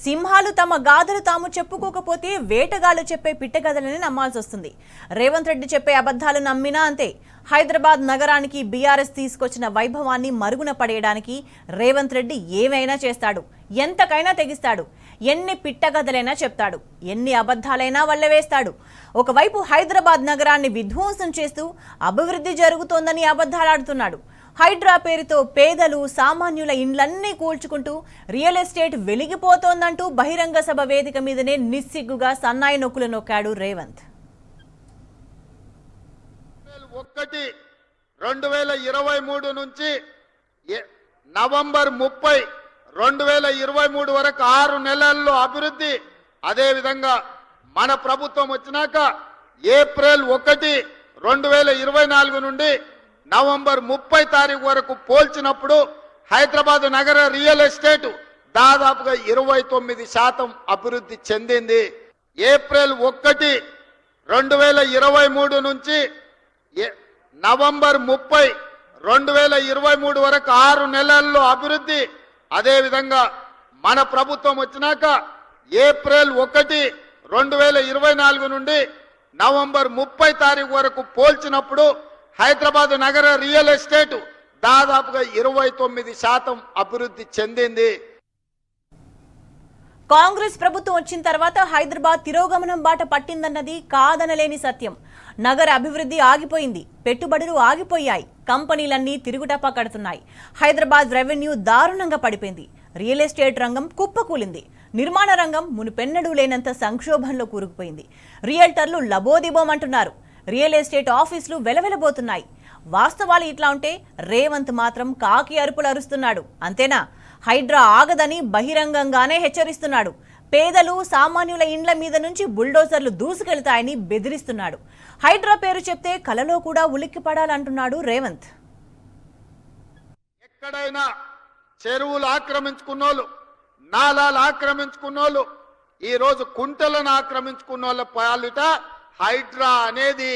సింహాలు తమ గాథలు తాము చెప్పుకోకపోతే వేటగాళ్లు చెప్పే పిట్టగథలని నమ్మాల్సి వస్తుంది. రేవంత్ రెడ్డి చెప్పే అబద్ధాలు నమ్మినా అంతే. హైదరాబాద్ నగరానికి బీఆర్ఎస్ తీసుకొచ్చిన వైభవాన్ని మరుగున పడేయడానికి రేవంత్ రెడ్డి ఏమైనా చేస్తాడు, ఎంతకైనా తెగిస్తాడు, ఎన్ని పిట్టగథలైనా చెప్తాడు, ఎన్ని అబద్ధాలైనా వల్లవేస్తాడు. ఒకవైపు హైదరాబాద్ నగరాన్ని విధ్వంసం చేస్తూ అభివృద్ధి జరుగుతోందని అబద్ధాలాడుతున్నాడు. హైడ్రా పేరుతో పేదలు సామాన్యుల ఇండ్లన్నీ కూల్చుకుంటూ రియల్ ఎస్టేట్ వెలిగిపోతోందంటూ బహిరంగ సభ వేదిక మీదనే నిస్సిగ్గుగా సన్నాయి నొక్కులు నొక్కాడు రేవంత్. 2023 నుంచి నవంబర్ 30, 2023 వరకు 6 నెలల్లో అభివృద్ధి. అదేవిధంగా మన ప్రభుత్వం వచ్చినాక ఏప్రిల్ 1, 2024 నుండి నవంబర్ 30 తారీఖు వరకు పోల్చినప్పుడు హైదరాబాద్ నగర రియల్ ఎస్టేట్ దాదాపుగా 29% అభివృద్ధి చెందింది. ఏప్రిల్ 1, 2023 నుంచి నవంబర్ 30, 2023 వరకు 6 నెలల్లో అభివృద్ధి. అదేవిధంగా మన ప్రభుత్వం వచ్చినాక ఏప్రిల్ 1, 2024 నుండి నవంబర్ 30 తారీఖు వరకు పోల్చినప్పుడు హైదరాబాద్ నగర రియల్ ఎస్టేట్ దాదాపుగా 29% అభివృద్ధి చెందింది. కాంగ్రెస్ ప్రభుత్వం వచ్చిన తర్వాత హైదరాబాద్ తిరోగమనం బాట పట్టిందన్నది కాదనలేని సత్యం. నగర అభివృద్ధి ఆగిపోయింది, పెట్టుబడులు ఆగిపోయాయి, కంపెనీలన్నీ తిరుగుటప్ప కడుతున్నాయి. హైదరాబాద్ రెవెన్యూ దారుణంగా పడిపోయింది, రియల్ ఎస్టేట్ రంగం కుప్పకూలింది, నిర్మాణ రంగం మునుపెన్నడూ లేనంత సంక్షోభంలో కూరుకుపోయింది. రియల్టర్లు లబోదిబోమంటున్నారు, రియల్ ఎస్టేట్ ఆఫీసులు వెలవెలబోతున్నాయి. వాస్తవాలు ఇట్లా ఉంటే రేవంత్ మాత్రం కాకి అరుపులు అరుస్తున్నాడు. అంతేనా? హైడ్రా ఆగదని బహిరంగంగానే హెచ్చరిస్తున్నాడు. పేదలు సామాన్యుల ఇండ్ల మీద నుంచి బుల్డోజర్లు దూసుకెళ్తాయని బెదిరిస్తున్నాడు. హైడ్రా పేరు చెప్తే కలలో కూడా ఉలిక్కిపడాలంటున్నాడు రేవంత్. ఎక్కడైనా చెరువులు ఆక్రమించుకున్నోళ్ళు, నాలాలు ఆక్రమించుకున్నోళ్ళు, ఈ రోజు కుంటలను ఆక్రమించుకున్నోళ్ళ పాలిట హైడ్రా అనేది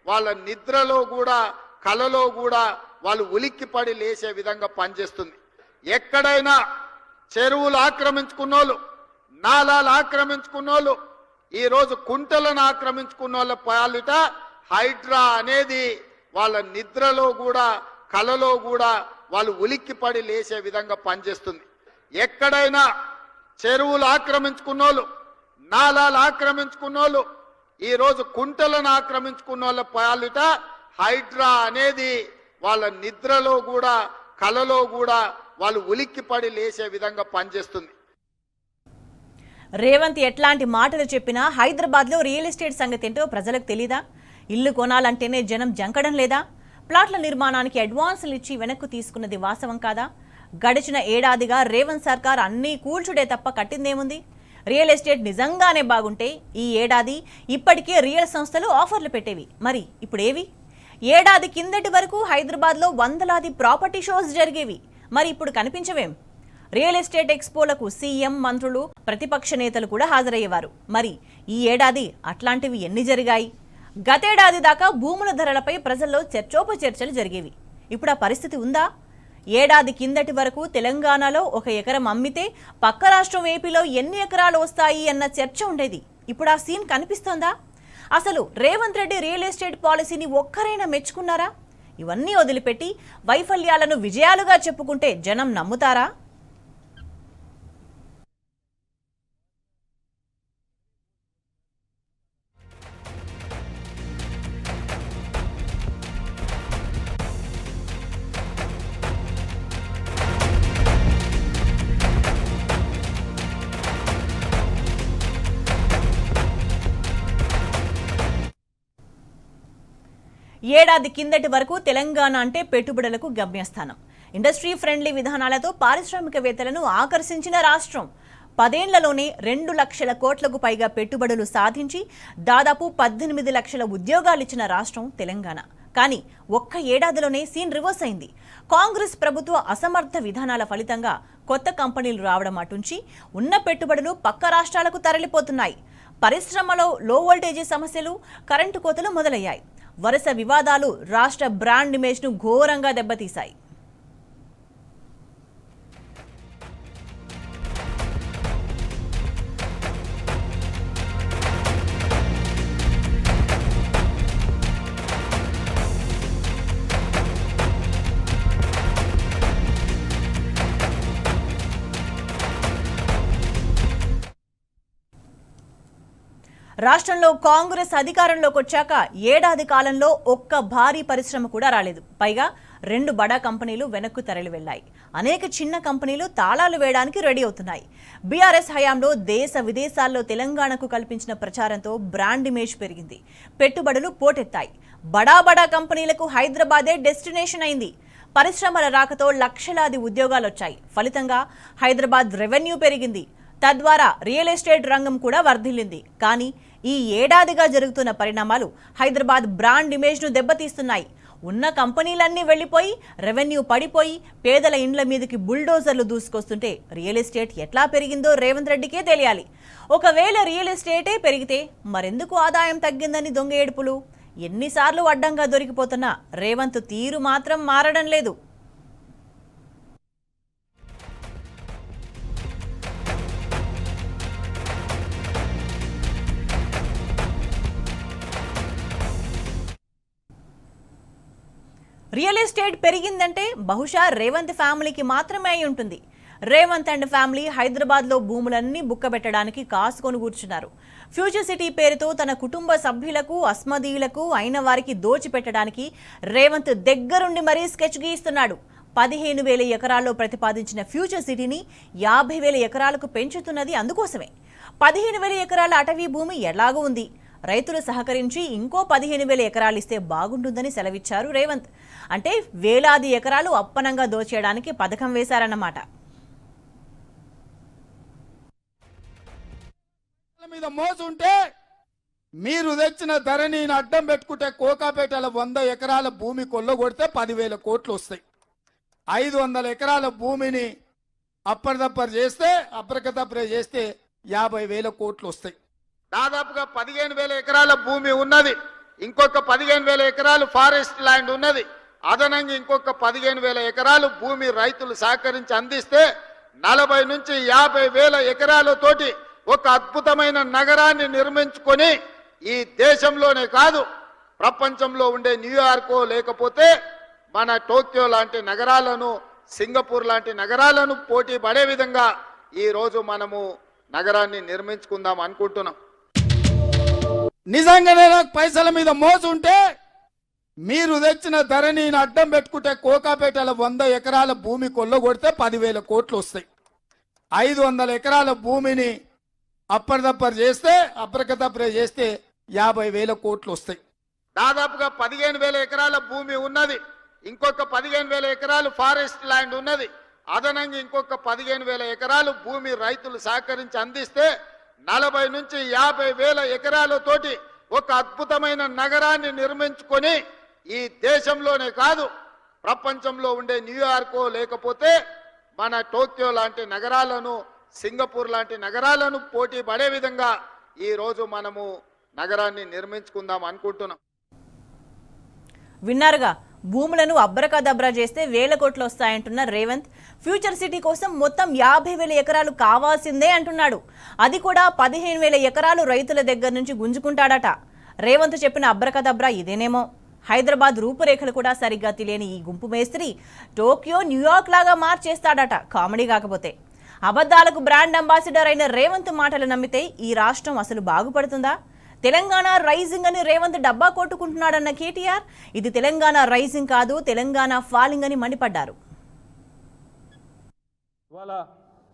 వాళ్ళ నిద్రలో కూడా కలలో కూడా వాళ్ళు ఉలిక్కిపడి లేచే విధంగా పనిచేస్తుంది. ఎక్కడైనా చెరువులు ఆక్రమించుకున్నోళ్ళు, నాలాలు ఆక్రమించుకున్నోళ్ళు, ఈ రోజు కుంటలను ఆక్రమించుకున్నోళ్ళ పాలిట హైడ్రా అనేది వాళ్ళ నిద్రలో కూడా కలలో కూడా వాళ్ళు ఉలిక్కిపడి లేచే విధంగా పనిచేస్తుంది. ఎక్కడైనా చెరువులు ఆక్రమించుకున్నోళ్ళు, నాలాలు ఆక్రమించుకున్నోళ్ళు, ఈ రోజు కుంటలను ఆక్రమించుకున్నోళ్ళ పాలిట హైడ్రా అనేది వాళ్ళ నిద్రలో కూడా కలలో కూడా వాళ్ళు ఉలిక్కిపడి లేచే విధంగా పనిచేస్తుంది. రేవంత్ ఎట్లాంటి మాటలు చెప్పినా హైదరాబాద్లో రియల్ ఎస్టేట్ సంగతి ఏంటో ప్రజలకు తెలీదా? ఇల్లు కొనాలంటేనే జనం జంకడం లేదా? ప్లాట్ల నిర్మాణానికి అడ్వాన్సులు ఇచ్చి వెనక్కు తీసుకున్నది వాస్తవం కాదా? గడిచిన ఏడాదిగా రేవంత్ సర్కార్ అన్నీ కూల్చుడే తప్ప కట్టిందేముంది? రియల్ ఎస్టేట్ నిజంగానే బాగుంటే ఈ ఏడాది ఇప్పటికే రియల్ సంస్థలు ఆఫర్లు పెట్టేవి. మరి ఇప్పుడు ఏవి? ఏడాది కిందటి వరకు హైదరాబాద్లో వందలాది ప్రాపర్టీ షోస్ జరిగేవి. మరి ఇప్పుడు కనిపించవేం? రియల్ ఎస్టేట్ ఎక్స్పోలకు సీఎం, మంత్రులు, ప్రతిపక్ష నేతలు కూడా హాజరయ్యేవారు. మరి ఈ ఏడాది అట్లాంటివి ఎన్ని జరిగాయి? గతేడాది దాకా భూముల ధరలపై ప్రజల్లో చర్చోపచర్చలు జరిగేవి. ఇప్పుడు ఆ పరిస్థితి ఉందా? ఏడాది కిందటి వరకు తెలంగాణలో 1 ఎకరం అమ్మితే పక్క రాష్ట్రం ఏపీలో ఎన్ని ఎకరాలు వస్తాయి అన్న చర్చ ఉండేది. ఇప్పుడు ఆ సీన్ కనిపిస్తోందా? అసలు రేవంత్ రెడ్డి రియల్ ఎస్టేట్ పాలసీని ఒక్కరైనా మెచ్చుకున్నారా? ఇవన్నీ వదిలిపెట్టి వైఫల్యాలను విజయాలుగా చెప్పుకుంటే జనం నమ్ముతారా? ఏడాది కిందటి వరకు తెలంగాణ అంటే పెట్టుబడులకు గమ్యస్థానం. ఇండస్ట్రీ ఫ్రెండ్లీ విధానాలతో పారిశ్రామికవేత్తలను ఆకర్షించిన రాష్ట్రం. 10 ఏళ్లలోనే 2 లక్షల కోట్లకు పైగా పెట్టుబడులు సాధించి దాదాపు 18 లక్షల ఉద్యోగాలు ఇచ్చిన రాష్ట్రం తెలంగాణ. కానీ ఒక్క ఏడాదిలోనే సీన్ రివర్స్ అయింది. కాంగ్రెస్ ప్రభుత్వ అసమర్థ విధానాల ఫలితంగా కొత్త కంపెనీలు రావడం అటుంచి ఉన్న పెట్టుబడులు పక్క రాష్ట్రాలకు తరలిపోతున్నాయి. పరిశ్రమలో లో వోల్టేజీ సమస్యలు, కరెంటు కోతలు మొదలయ్యాయి. వరుస వివాదాలు రాష్ట్ర బ్రాండ్ ఇమేజ్ను ఘోరంగా దెబ్బతీశాయి. రాష్ట్రంలో కాంగ్రెస్ అధికారంలోకి వచ్చాక ఏడాది కాలంలో ఒక్క భారీ పరిశ్రమ కూడా రాలేదు. పైగా 2 బడా కంపెనీలు వెనక్కు తరలి వెళ్లాయి. అనేక చిన్న కంపెనీలు తాళాలు వేయడానికి రెడీ అవుతున్నాయి. బీఆర్ఎస్ హయాంలో దేశ విదేశాల్లో తెలంగాణకు కల్పించిన ప్రచారంతో బ్రాండ్ ఇమేజ్ పెరిగింది. పెట్టుబడులు పోటెత్తాయి. బడా కంపెనీలకు హైదరాబాదే డెస్టినేషన్ అయింది. పరిశ్రమల రాకతో లక్షలాది ఉద్యోగాలు వచ్చాయి. ఫలితంగా హైదరాబాద్ రెవెన్యూ పెరిగింది. తద్వారా రియల్ ఎస్టేట్ రంగం కూడా వర్ధిల్లింది. కానీ ఈ ఏడాదిగా జరుగుతున్న పరిణామాలు హైదరాబాద్ బ్రాండ్ ఇమేజ్ను దెబ్బతీస్తున్నాయి. ఉన్న కంపెనీలన్నీ వెళ్లిపోయి రెవెన్యూ పడిపోయి పేదల ఇండ్ల మీదకి బుల్డోజర్లు దూసుకొస్తుంటే రియల్ ఎస్టేట్ ఎట్లా పెరిగిందో రేవంత్ రెడ్డికే తెలియాలి. ఒకవేళ రియల్ ఎస్టేటే పెరిగితే మరెందుకు ఆదాయం తగ్గిందని దొంగ ఏడుపులు? ఎన్నిసార్లు అడ్డంగా దొరికిపోతున్నా రేవంత్ తీరు మాత్రం మారడం లేదు. రియల్ ఎస్టేట్ పెరిగిందంటే బహుశా రేవంత్ ఫ్యామిలీకి మాత్రమే అయి ఉంటుంది. రేవంత్ అండ్ ఫ్యామిలీ హైదరాబాద్లో భూములన్నీ బుక్కబెట్టడానికి కాసుకొని కూర్చున్నారు. ఫ్యూచర్ సిటీ పేరుతో తన కుటుంబ సభ్యులకు అస్మదీయులకు అయిన వారికి దోచిపెట్టడానికి రేవంత్ దగ్గరుండి మరీ స్కెచ్ గీస్తున్నాడు. 15,000 ఎకరాల్లో ప్రతిపాదించిన ఫ్యూచర్ సిటీని 50,000 ఎకరాలకు పెంచుతున్నది అందుకోసమే. 15,000 ఎకరాల అటవీ భూమి ఎలాగూ ఉంది. రైతులు సహకరించి ఇంకో 15,000 ఎకరాలు ఇస్తే బాగుంటుందని సెలవిచ్చారు రేవంత్. అంటే వేలాది ఎకరాలు అప్పనంగా దోచేయడానికి పథకం వేశారన్నమాట. మీద మోసుంటే మీరు తెచ్చిన ధరణిని అడ్డం పెట్టుకుంటే కోకాపేటల 100 ఎకరాల భూమి కొల్లగొడితే 10,000 కోట్లు వస్తాయి. 500 ఎకరాల భూమిని అప్పటిదప్పటి చేస్తే అప్రకతప్రే చేస్తే 50,000 కోట్లు వస్తాయి. దాదాపుగా 15,000 ఎకరాల భూమి ఉన్నది. ఇంకొక 15,000 ఎకరాలు ఫారెస్ట్ ల్యాండ్ ఉన్నది. అదనంగా ఇంకొక 15,000 ఎకరాలు భూమి రైతులు సహకరించి అందిస్తే 40 నుంచి 50,000 ఎకరాలతోటి ఒక అద్భుతమైన నగరాన్ని నిర్మించుకొని ఈ దేశంలోనే కాదు ప్రపంచంలో ఉండే న్యూయార్కో లేకపోతే మన టోక్యో లాంటి నగరాలను, సింగపూర్ లాంటి నగరాలను పోటీ పడే విధంగా ఈ రోజు మనము నగరాన్ని నిర్మించుకుందాం అనుకుంటున్నాం. నిజంగానే నాకు పైసల మీద మోసుంటే మీరు తెచ్చిన ధరణిని అడ్డం పెట్టుకుంటే కోకాపేటల 100 ఎకరాల భూమి కొల్లగొడితే 10,000 కోట్లు వస్తాయి. 500 ఎకరాల భూమిని అప్పటిదప్పటి చేస్తే అప్రకతప్రే చేస్తే 50,000 కోట్లు వస్తాయి. దాదాపుగా 15,000 ఎకరాల భూమి ఉన్నది. ఇంకొక 15,000 ఎకరాలు ఫారెస్ట్ ల్యాండ్ ఉన్నది. అదనంగా ఇంకొక 15,000 ఎకరాలు భూమి రైతులు సహకరించి అందిస్తే 40 నుంచి 50,000 ఎకరాలతోటి ఒక అద్భుతమైన నగరాన్ని నిర్మించుకొని ఈ దేశంలోనే కాదు ప్రపంచంలో ఉండే న్యూయార్కో లేకపోతే మన టోక్యో లాంటి నగరాలను, సింగపూర్ లాంటి నగరాలను పోటీ పడే విధంగా ఈ రోజు మనము నగరాన్ని నిర్మించుకుందాం అనుకుంటున్నాం. విన్నారుగా, భూములను అబ్రకదబ్రా చేస్తే 1,000 కోట్లు వస్తాయంటున్న రేవంత్ ఫ్యూచర్ సిటీ కోసం మొత్తం 50,000 ఎకరాలు కావాల్సిందే అంటున్నాడు. అది కూడా 15,000 ఎకరాలు రైతుల దగ్గర నుంచి గుంజుకుంటాడట. రేవంత్ చెప్పిన అబ్రకదబ్రా ఇదేనేమో. హైదరాబాద్ రూపురేఖలు కూడా సరిగ్గా తెలియని ఈ గుంపు మేస్త్రి టోక్యో, న్యూయార్క్ లాగా మార్చేస్తాడట. కామెడీ కాకపోతే. అబద్ధాలకు బ్రాండ్ అంబాసిడర్ అయిన రేవంత్ మాటలు నమ్మితే ఈ రాష్ట్రం అసలు బాగుపడుతుందా? తెలంగాణ రైజింగ్ అని రేవంత్ డబ్బా కొట్టుకుంటున్నాడన్న కేటీఆర్ ఇది తెలంగాణ రైజింగ్ కాదు, తెలంగాణ ఫాలింగ్ అని మండిపడ్డారు. ఇవాళ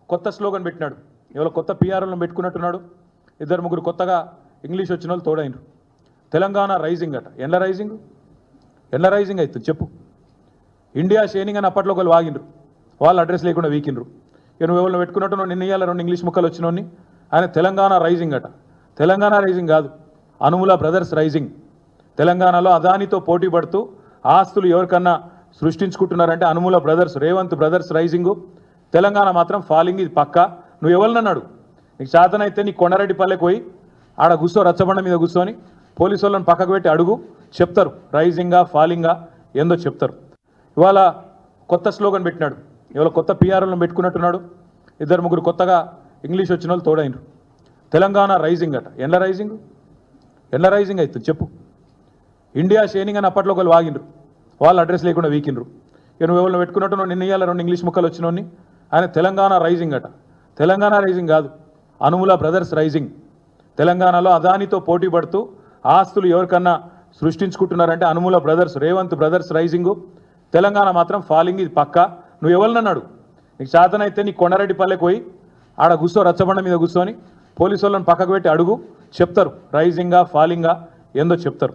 కొత్త స్లోగన్ పెట్టినాడు. ఇవాళ కొత్త పిఆర్లను పెట్టుకున్నట్టున్నాడు. 2-3 కొత్తగా ఇంగ్లీష్ వచ్చిన వాళ్ళు తోడైనరు. తెలంగాణ రైజింగ్ అట. ఎండ్ల రైజింగ్ అవుతుంది చెప్పు. ఇండియా షేనింగ్ అని అప్పట్లో ఒకళ్ళు వాగినరు. వాళ్ళు అడ్రస్ లేకుండా వీకినరు. నువ్వు ఎవరిని పెట్టుకున్నట్టు నిన్న ఇవాళ 2 ఇంగ్లీష్ ముక్కలు వచ్చినోని ఆయన తెలంగాణ రైజింగ్ అట. తెలంగాణ రైజింగ్ కాదు, అనుముల బ్రదర్స్ రైజింగ్. తెలంగాణలో అదానితో పోటీ పడుతూ ఆస్తులు ఎవరికన్నా సృష్టించుకుంటున్నారంటే అనుముల బ్రదర్స్, రేవంత్ బ్రదర్స్ రైజింగు. తెలంగాణ మాత్రం ఫాలింగ్. ఇది పక్కా. నువ్వు ఎవరినన్నాడు? నీకు శాతనైతే నీ కొండారెడ్డిపల్లెకి పోయి ఆడ కూర్చో, రచ్చబండ మీద కూర్చొని పోలీసు వాళ్ళని పక్కకు పెట్టి అడుగు, చెప్తారు రైజింగా ఫాలింగా ఏందో చెప్తారు. ఇవాళ కొత్త స్లోగన్ పెట్టినాడు. ఇవాళ కొత్త పిఆర్లను పెట్టుకున్నట్టున్నాడు. 2-3 కొత్తగా ఇంగ్లీష్ వచ్చిన వాళ్ళు తోడైనరు. తెలంగాణ రైజింగ్ అట. ఎండ్ల రైజింగ్ అవుతుంది చెప్పు. ఇండియా షేనింగ్ అని అప్పట్లో ఒకళ్ళు వాగినరు. వాళ్ళు అడ్రస్ లేకుండా వీకినరు. నువ్వు ఎవరిని పెట్టుకున్నట్టు నిన్న ఇవాళ 2 ఇంగ్లీష్ ముక్కలు వచ్చినోని ఆయన తెలంగాణ రైజింగ్ అట. తెలంగాణ రైజింగ్ కాదు, అనుముల బ్రదర్స్ రైజింగ్. తెలంగాణలో అదానితో పోటీ పడుతూ ఆస్తులు ఎవరికన్నా సృష్టించుకుంటున్నారంటే అనుమూల బ్రదర్స్, రేవంత్ బ్రదర్స్ రైజింగు. తెలంగాణ మాత్రం ఫాలింగ్, ఇది పక్కా. నువ్వు ఎవరినన్నాడు? నీకు చేతనైతే నీ కొండారెడ్డిపల్లెకి పోయి ఆడ కూర్చో, రచ్చబండ మీద కూర్చొని పోలీసు వాళ్ళని పక్కకు పెట్టి అడుగు, చెప్తారు రైజింగా ఫాలింగా ఏందో చెప్తారు.